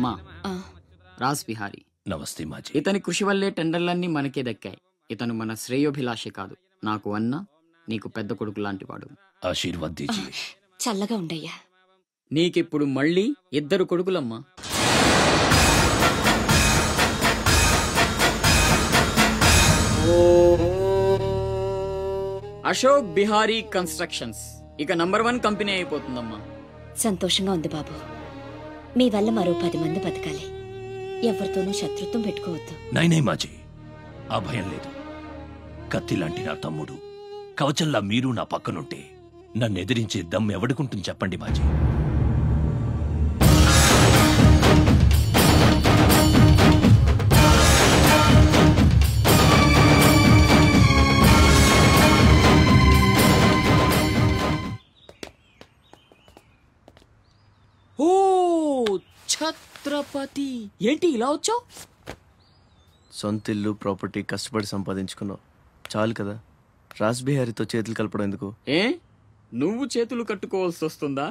అమ్మా, రాజ్ బిహారీ. నమస్తే మాజీ. ఇతని కృషి వల్లే టెండర్లన్నీ మనకే దక్కాయి. ఇతను మన శ్రేయోభిలాషే కాదు, నాకు అన్న నీకు పెద్ద కొడుకు లాంటి వాడు. ఆశీర్వాద్ దీజియే. చల్లగా ఉండయ్యా. నీకిప్పుడు మళ్ళీ 2 కొడుకులమ్మా. అశోక్ బిహారీ కన్స్ట్రక్షన్స్ ఇక నంబర్ 1 కంపెనీ అయిపోతుందమ్మా. సంతోషంగా ఉంది బాబు. మీ వల్ల మరో 10 మంది బతకాలి. ఎవరితోనూ శత్రుత్వం పెట్టుకోవద్దు. నైనే మాజీ, ఆ భయం లేదు. కత్తి లాంటి నా తమ్ముడు, కవచంలా మీరు నా పక్కనుంటే నన్ను ఎదిరించే దమ్ ఎవడుకుంటుంది చెప్పండి మాజీ. ఓ ఛత్రపతి, ఏంటి ఇలా వచ్చావు? సొంత ఇల్లు, ప్రాపర్టీ కష్టపడి సంపాదించుకున్నావు, చాలు కదా. రాజ్ బిహారీతో చేతులు కలపడం ఎందుకు? ఏ నువ్వు చేతులు కట్టుకోవాల్సి వస్తుందా?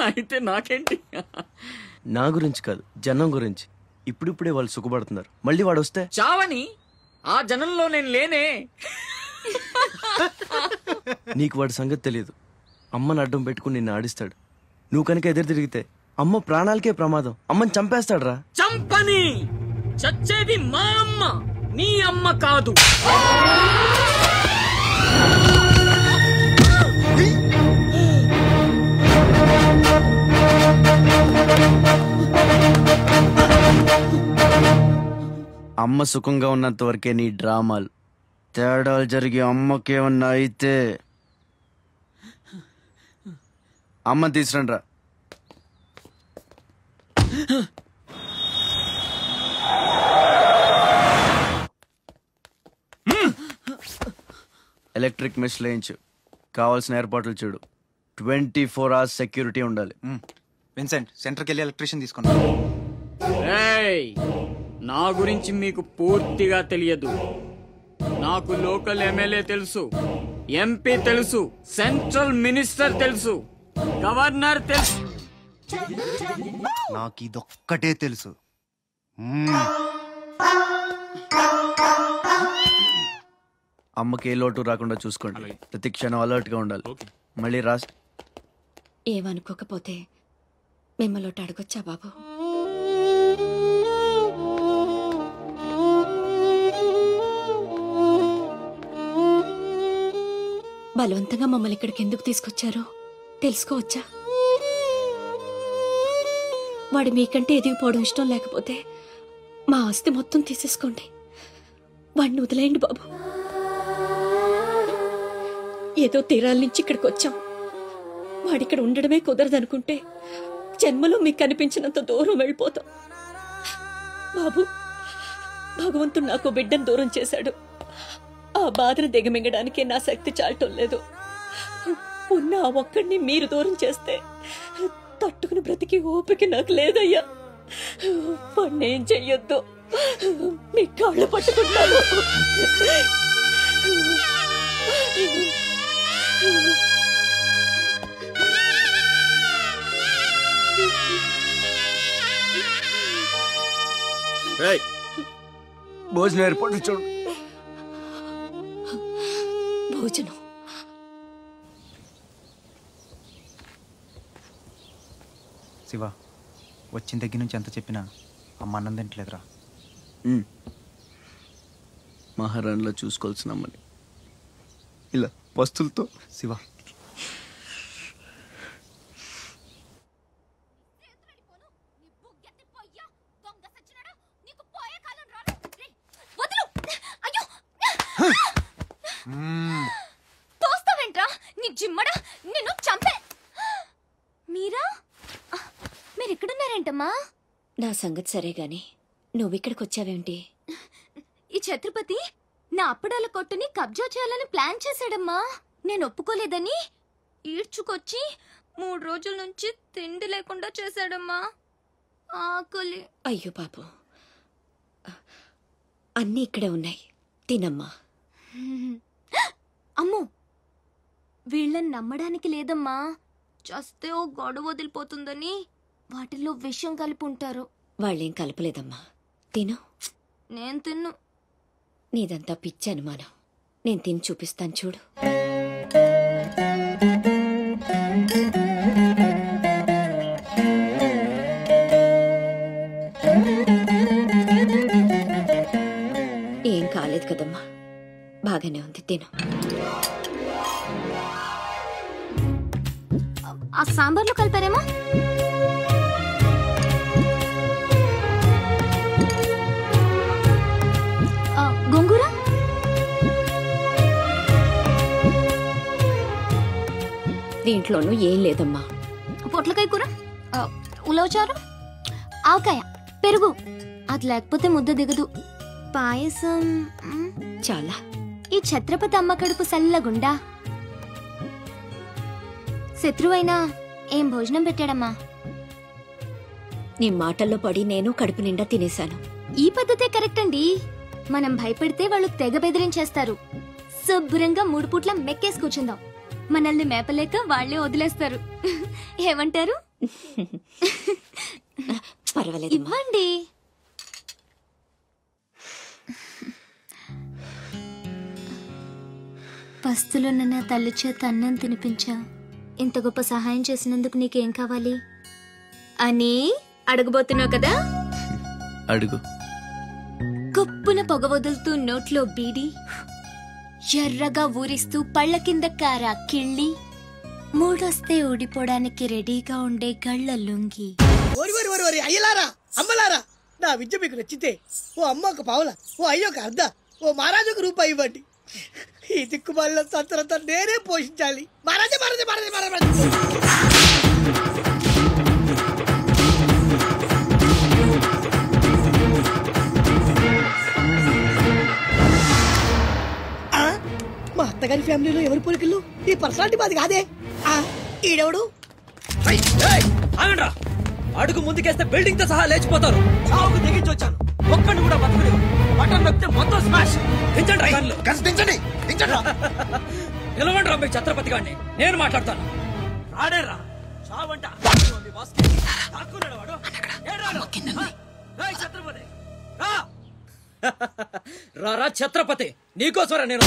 అయితే నాకేంటి? నా గురించి కాదు, జనం గురించి. ఇప్పుడిప్పుడే వాళ్ళు సుఖపడుతున్నారు, మళ్ళీ వాడు వస్తే చావని. ఆ జనంలో నేను లేనే. నీకు వాడి సంగతి తెలియదు. అమ్మని అడ్డం పెట్టుకుని నిన్ను ఆడిస్తాడు. నువ్వు కనుక ఎదురు తిరిగితే అమ్మ ప్రాణాలకే ప్రమాదం. అమ్మని చంపేస్తాడు రా. చంపని. చచ్చేది మా అమ్మ, నీ అమ్మ కాదు. అమ్మ సుఖంగా ఉన్నంత వరకే నీ డ్రామాలు. తేడాలు జరిగి అమ్మకేమన్నా అయితే అమ్మని తీసురండి రా. ఎలక్ట్రిక్ మెష్ లేయించు. కావాల్సిన ఏర్పాట్లు చూడు. 24 hours సెక్యూరిటీ ఉండాలి. విన్సెంట్, సెంటర్కి వెళ్ళి ఎలక్ట్రీషియన్ తీసుకున్నా. నా గురించి మీకు పూర్తిగా తెలియదు. నాకు లోకల్ ఎమ్మెల్యే తెలుసు, ఎంపీ తెలుసు, సెంట్రల్ మినిస్టర్ తెలుసు, గవర్నర్ తెలుసు. నాకు ఇదొక్కటే తెలుసు. అమ్మకి ఏ లోటు రాకుండా చూసుకోండి. ప్రతి క్షణం అలర్ట్ గా ఉండాలి. మళ్ళీ రాజ్ ఏమనుకోకపోతే మిమ్మల్ని అడగొచ్చా బాబు? బలవంతంగా మమ్మల్ని ఇక్కడికి ఎందుకు తీసుకొచ్చారో తెలుసుకోవచ్చా? వాడు మీకంటే ఎదిగిపోవడం ఇష్టం లేకపోతే మా ఆస్తి మొత్తం తీసేసుకోండి. వాడిని వదిలేయండి బాబు. ఏదో తీరాల నుంచి ఇక్కడికి వచ్చాం. వాడిక్కడ ఉండడమే కుదరదనుకుంటే జన్మలో మీకు కనిపించినంత దూరం వెళ్ళిపోతాం. బాబు, భగవంతుడు నాకు బిడ్డను దూరం చేశాడు. ఆ బాధను దిగమింగడానికే నా శక్తి చాలటం లేదు. ఉన్న ఆ ఒక్కడిని మీరు దూరం చేస్తే తట్టుకుని బ్రతికి ఓపిక నాకు లేదయ్యా. వాణ్ణేం చెయ్యొద్దు, మీ కాళ్ళు పట్టుకుంటాను. భోజనం ఏర్పాటు చూడు. భోజనం శివ, వచ్చిన దగ్గర నుంచి ఎంత చెప్పినా అమ్మ అన్నం తింటలేదురా. మహారాణిలో చూసుకోవాల్సిన అమ్మని ఇలా పస్తులతో. శివ, తోస్తావేంట్రా నీ జిమ్మడా, నిన్ను చంపే. మీరిక్కడున్నారేంటమ్మా? నా సంగతి సరే గాని నువ్విక్కడికి వచ్చావేంటి? ఈ ఛత్రపతి నా అప్పడాల కొట్టుని కబ్జా చేయాలని ప్లాన్ చేశాడమ్మా. నేను ఒప్పుకోలేదని ఈడ్చుకొచ్చి 3 రోజుల నుంచి తిండి లేకుండా చేశాడమ్మా. ఆకలి. అయ్యో పాపం, అన్నీ ఇక్కడే ఉన్నాయి, తినమ్మా. అమ్మో, వీళ్ళని నమ్మడానికి లేదమ్మా. చస్తే ఓ గొడవ వదిలిపోతుందని వాటిల్లో విషం కలిపి ఉంటారు. వాళ్ళేం కలపలేదమ్మా. తిను. నేను తిన్ను. నీదంతా పిచ్చి అనుమానం. నేను తిని చూపిస్తాను చూడు. ఏం కాలేదు కదమ్మా, బాగానే ఉంది. తిను. ఆ సాంబార్లో కలిపారేమో. గోంగూర, దీంట్లోనూ ఏం లేదమ్మా. పొట్లకాయ కూర, ఉలవచారు, ఆవకాయ, పెరుగు. అది లేకపోతే ముద్ద దిగదు. పాయసం చాలా. ఈ ఛత్రపతి అమ్మ కడుపు సల్లగుండా. శత్రువైనా ఏం భోజనం పెట్టాడమ్మా. నీ మాటల్లో పడి నేను కడుపు నిండా తినేశాను. ఈ పద్ధతే కరెక్ట్ అండి. మనం భయపెడితే వాళ్ళు తెగ బెదిరించేస్తారు. శుభ్రంగా 3 పూట్ల మెక్కేసి కూర్చుందాం. మనల్ని మేపలేక వాళ్లే వదిలేస్తారు. ఏమంటారు? పర్వాలేదు, ఇవ్వండి. పస్తులున్న నా తల్లి చేత అన్నం తినిపించా. ఇంత గొప్ప సహాయం చేసినందుకు నీకేం కావాలి అని అడగబోతున్నావు కదా? అడుగు. గొప్పున పొగ వదులుతూ నోట్లో బీడి, ఎర్రగా ఊరిస్తూ పళ్ళ కింద కారా కిళ్ళి, మూడొస్తే ఊడిపోవడానికి రెడీగా ఉండే గళ్ళ లుంగి. అయ్యలారా, అమ్మలారా, నా విద్య మీకు నచ్చితే ఓ అమ్మ ఒక పావుల, ఓ అయ్య ఒక అర్ధ, ఓ మహారాజు ఒక రూపాయి ఇవ్వండి. ఈ దిక్కుమాలిన సంతరంతా నేనే పోషించాలి. మహారాజా మహారాజా మహారాజా మహారాజా. మా అత్తగారి ఫ్యామిలీలో ఎవరి పోలికలు? ఈ పర్సనాలిటీ మాది కాదే. ఈడెవడు? అడుగు ముందుకేస్తే బిల్డింగ్ తో సహా లేచిపోతారు. చావుకు తెగించి వచ్చాను, ఒక్కడిని కూడా బతుకుని బటన్ నొక్కితే మొత్తం స్మాష్. దించండి. నిలవండి రా మీ ఛత్రపతి గారిని, నేను మాట్లాడతాను. రాడేరా చావంట. రారా ఛత్రపతి, నీకోసరా నేను.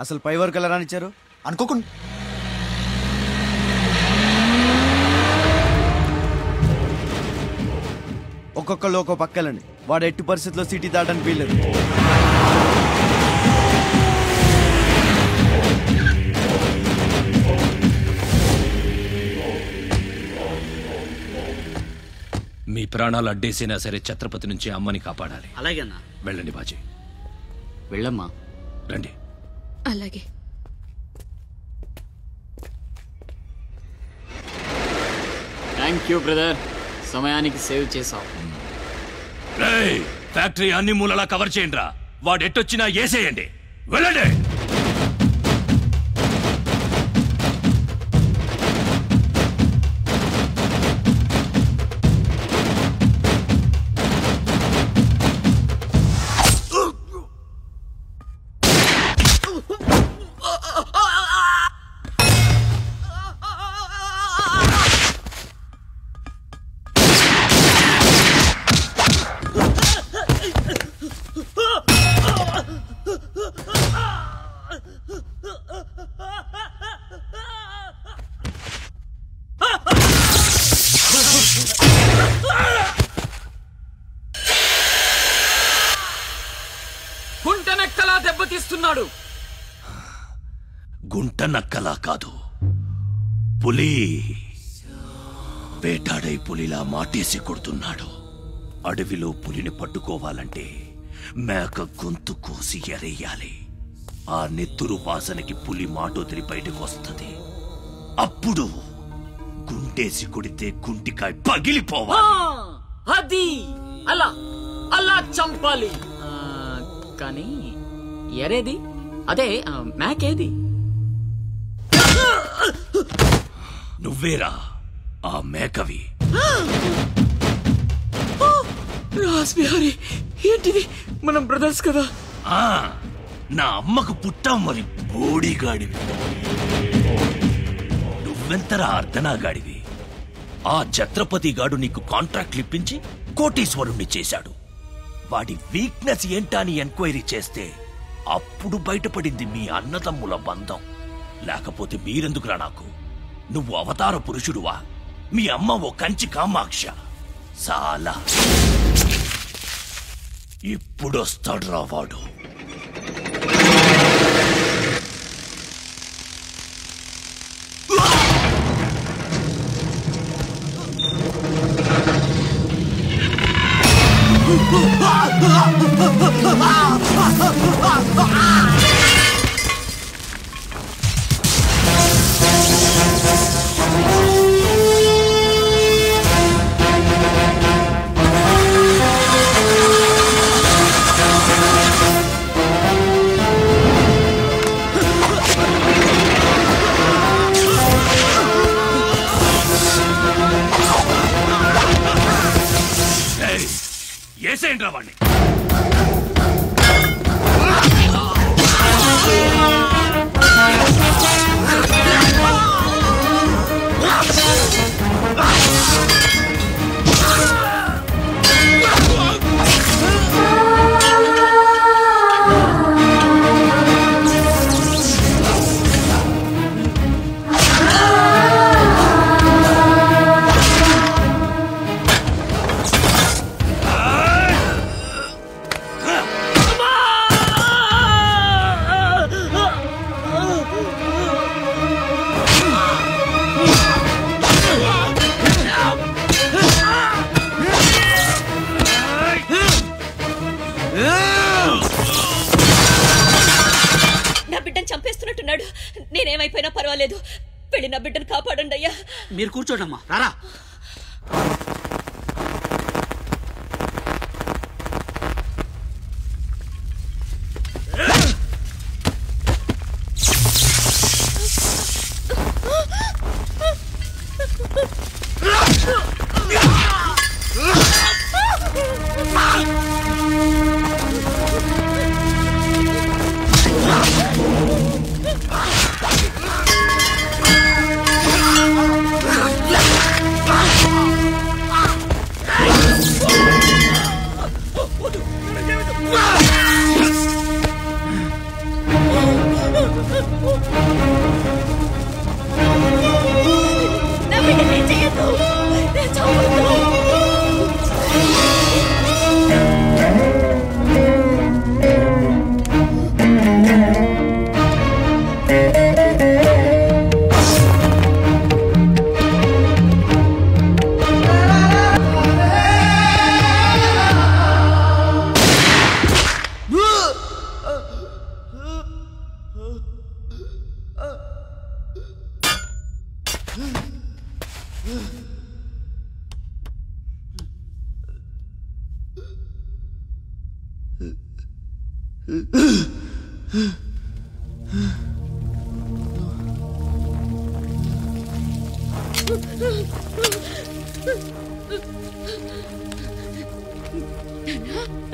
అసలు పై వరకు ఎలా రానిచ్చారు అనుకోకుండా. ఒక్కొక్కళ్ళు ఒక్కో పక్కలండి. వాడు ఎట్టి పరిస్థితుల్లో సిటీ దాటడానికి వీల్లేదు. మీ ప్రాణాలు అడ్డేసినా సరే ఛత్రపతి నుంచి అమ్మని కాపాడాలి. అలాగేనా? వెళ్ళండి బాజీ. వెళ్ళమ్మా. రండి. అలాగే. థ్యాంక్ యూ బ్రదర్, సమయానికి సేవ్ చేసావు. ఫ్యాక్టరీ అన్ని మూలలా కవర్ చేయండి రా. వాడు ఎట్టొచ్చినా ఏసేయండి. వెళ్ళండి. గుంటనక్కలా దెబ్బతీస్తున్నాడు. గుంట నక్కలా కాదు, పులి. వేటాడై పులిలా మాటేసి కొడుతున్నాడు. అడవిలో పులిని పట్టుకోవాలంటే మేక గొంతు కోసి ఎరేయాలి. ఆ నెత్తురు వాసనకి పులి మాటొదిలి బయటకు వస్తుంది. అప్పుడు గుంటేసి కొడితే గుంటికాయ పగిలిపోవాలి. అది అలా అలా చంపాలి. కానీ ఎరేది? అదే మేకేది? నువ్వేరా ఆ మేకవి. రాస్బిహారీ, ఏంటిది? మనం బ్రదర్స్ కదా. నా అమ్మకు పుట్టాం మరి బోడిగాడివి. నువ్వెంతరా అర్ధనాగాడివి. ఆ ఛత్రపతి గాడు నీకు కాంట్రాక్ట్లు ఇప్పించి కోటీశ్వరుణ్ణి చేశాడు. వాడి వీక్నెస్ ఏంటా అని ఎంక్వైరీ చేస్తే అప్పుడు బయటపడింది మీ అన్నదమ్ముల బంధం. లేకపోతే మీరెందుకురా నాకు? నువ్వు అవతార పురుషుడువా? మీ అమ్మ ఓ కంచి కామాక్ష. చాలా ఇప్పుడొస్తాడు రా వాడు. ఏసేంట్రా వాణ్ణి? చంపేస్తున్నట్టున్నాడు. నేనేమైపోయినా పర్వాలేదు, వెళ్ళి నా బిడ్డను కాపాడండి అయ్యా. మీరు కూర్చోండమ్మా. రారా.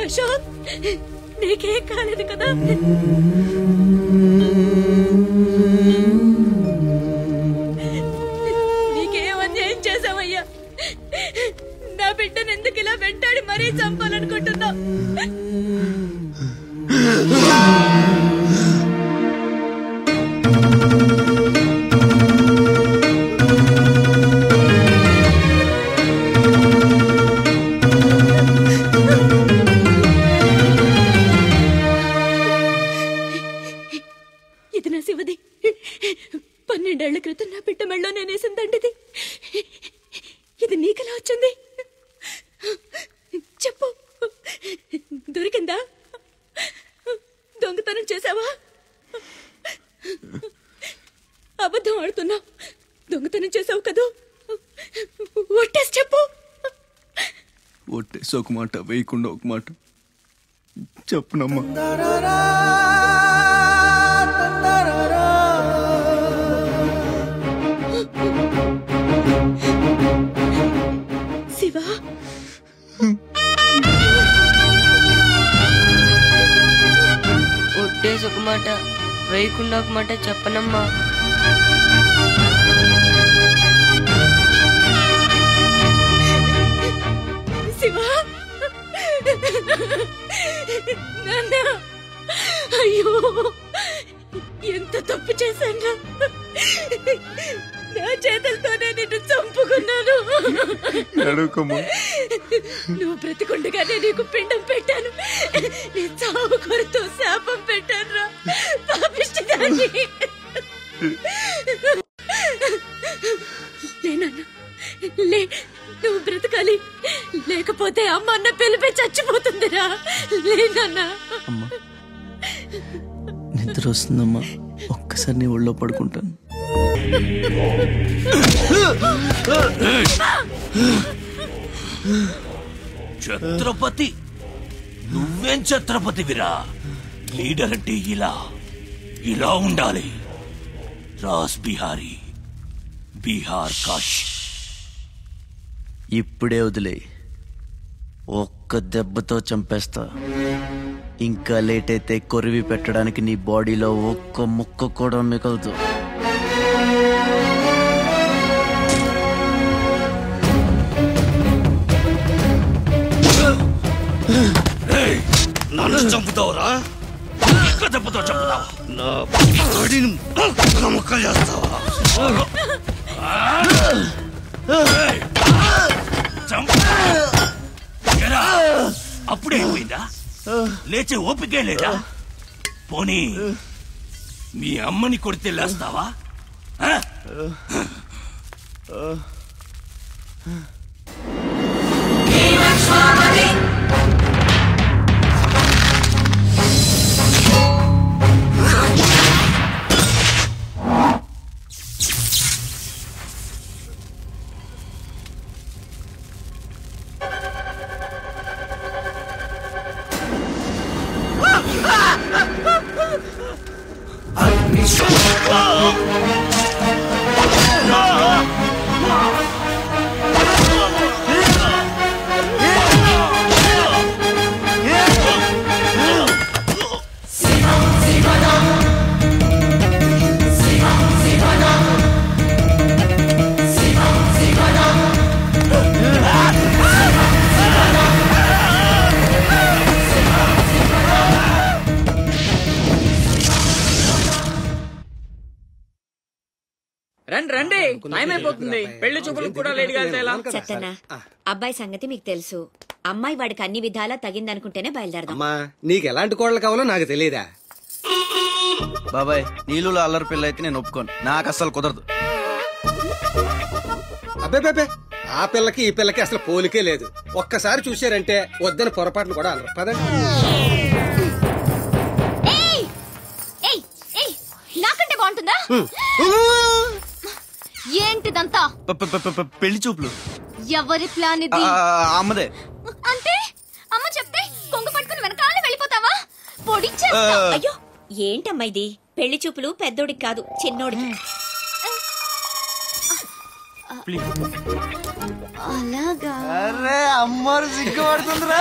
అశోక్, నీకేం కాలేదు కదా? నీకేం అన్యాయం చేసావయ్యా? నా బిడ్డను ఎందుకు ఇలా వెంటాడి మరీ చంపాలనుకుంటున్నావు? ఇది నా శివది. 12 ఏళ్ల క్రితం నా బిడ్డ మెళ్ళో నేనేసిందండిది. ఇది నీకెలా వచ్చింది? చెప్పు, దొరికిందా? దొంగతనం చేసావా? అబద్ధం ఆడుతున్నావు. దొంగతనం చేసావు కదూ? ఒట్టేసి చెప్పు. ఒట్టేసి ఒక మాట, వేయకుండా ఒక మాట చెప్పునమ్మా. శివ, ఒట్టేసి ఒక మాట, వేయకుండా ఒక మాట చెప్పనమ్మా. నువ్వు బ్రతికుండగానే నీకు పిండం పెట్టాను, నీ చావు కొరతో శాపం పెట్టాను రా పాపిష్టిదాన్ని. లే, నువ్వు బ్రతకాలి, లేకపోతే అమ్మ అన్న పిలిపి చచ్చిపోతుందిరా. లేనన్నా. అమ్మా నిద్ర వస్తుందమ్మా, ఒక్కసారి నీ ఒళ్ళో పడుకుంటాను. ఛత్రపతి, నువ్వేం ఛత్రపతివిరా? లీడర్ అంటే ఇలా ఉండాలి. రాస్ బిహారీ, బీహార్ కాష్. ఇప్పుడే వదిలే, ఒక్క దెబ్బతో చంపేస్తా. ఇంకా లేట్ అయితే కొరివి పెట్టడానికి నీ బాడీలో ఒక్క ముక్క కూడా మిగలదు. నన్ను చంపుతావురా? దెబ్బతో చంపుతావా? నా బాడీని ముక్కలు చేస్తావా? అప్పుడే అయిపోయిందా? లేచే ఓపికే లేదా? పోనీ మీ అమ్మని కొడితే లేస్తావా? రండి, టైం అయిపోతుంది. పెళ్లి చూపులకు కూడా లేట్ గా చెత్తనా, అబ్బాయి సంగతి మీకు తెలుసు. అమ్మాయి వాడికి అన్ని విధాలా తగిందనుకుంటేనే బయలుదేరదాం. అమ్మా, నీకు ఎలాంటి కోడలు కావాలో నాకు తెలియదా? బాబాయ్, నీళ్ళలో అల్లరి పిల్ల అయితే నేను ఒప్పుకోను, నాకు అస్సలు కుదరదు. అబ్బే, ఆ పిల్లకి ఈ పిల్లకి అసలు పోలికే లేదు. ఒక్కసారి చూశారంటే వద్దని పొరపాట్లు కూడా అనరు. పదండి. నాకంటే బాగుంటుందా? ఏంటిదంతా? పెళ్లి చూపులు. ఎవరి ప్లాన్ ఇది? అమ్మదే. అంటే అమ్మ చెప్తే కొంగు పట్టుకుని వెనకాల వెళ్ళిపోతావా? అయ్యో, ఏంటమ్మా ఇది? పెళ్లి చూపులు పెద్దోడికి కాదు, చిన్నోడికి. అలాగా? అరే అమ్మారు సిగ్గుపడుతుందిరా.